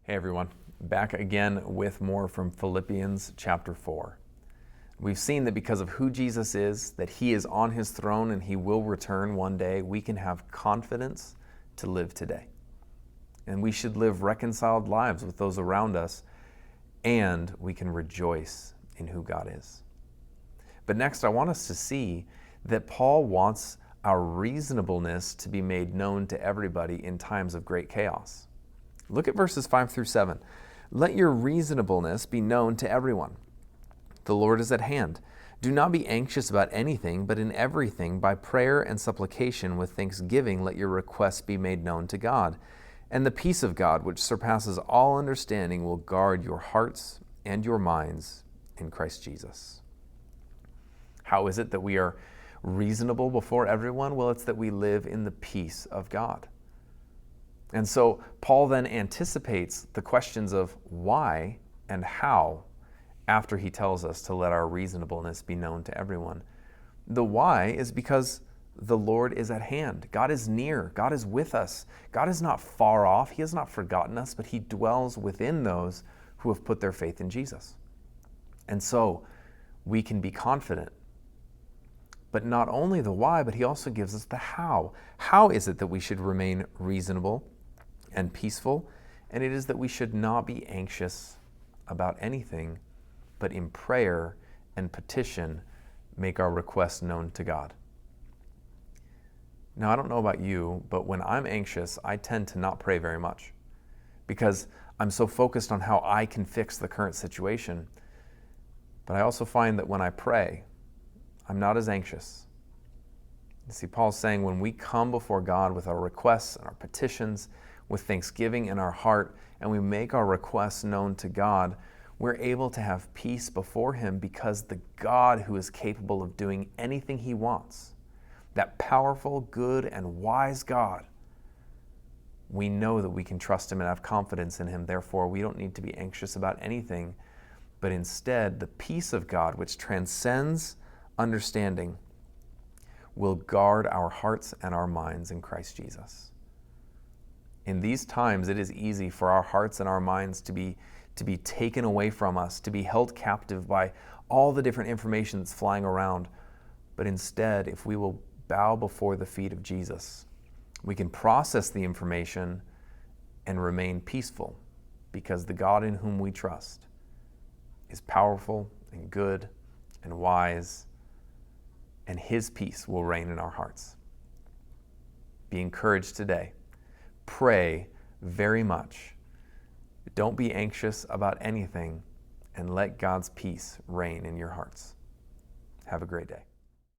Hey everyone, back again with more from Philippians chapter 4. We've seen that because of who Jesus is, that he is on his throne and he will return one day, we can have confidence to live today. And we should live reconciled lives with those around us, and we can rejoice in who God is. But next, I want us to see that Paul wants our reasonableness to be made known to everybody in times of great chaos. Look at verses 5 through 7. Let your reasonableness be known to everyone. The Lord is at hand. Do not be anxious about anything, but in everything, by prayer and supplication with thanksgiving, let your requests be made known to God. And the peace of God, which surpasses all understanding, will guard your hearts and your minds in Christ Jesus. How is it that we are reasonable before everyone? Well, it's that we live in the peace of God. And so Paul then anticipates the questions of why and how after he tells us to let our reasonableness be known to everyone. The why is because the Lord is at hand. God is near. God is with us. God is not far off. He has not forgotten us, but he dwells within those who have put their faith in Jesus. And so we can be confident. But not only the why, but he also gives us the how. How is it that we should remain reasonable and peaceful? And it is that we should not be anxious about anything, but in prayer and petition make our requests known to God. Now, I don't know about you, but when I'm anxious, I tend to not pray very much because I'm so focused on how I can fix the current situation. But I also find that when I pray, I'm not as anxious. You see, Paul's saying when we come before God with our requests and our petitions, with thanksgiving in our heart, and we make our requests known to God, we're able to have peace before him because the God who is capable of doing anything he wants, that powerful, good, and wise God, we know that we can trust him and have confidence in him. Therefore, we don't need to be anxious about anything, but instead, the peace of God, which transcends understanding, will guard our hearts and our minds in Christ Jesus. In these times, it is easy for our hearts and our minds to be taken away from us, to be held captive by all the different information that's flying around. But instead, if we will bow before the feet of Jesus, we can process the information and remain peaceful because the God in whom we trust is powerful and good and wise, and his peace will reign in our hearts. Be encouraged today. Pray very much. Don't be anxious about anything, and let God's peace reign in your hearts. Have a great day.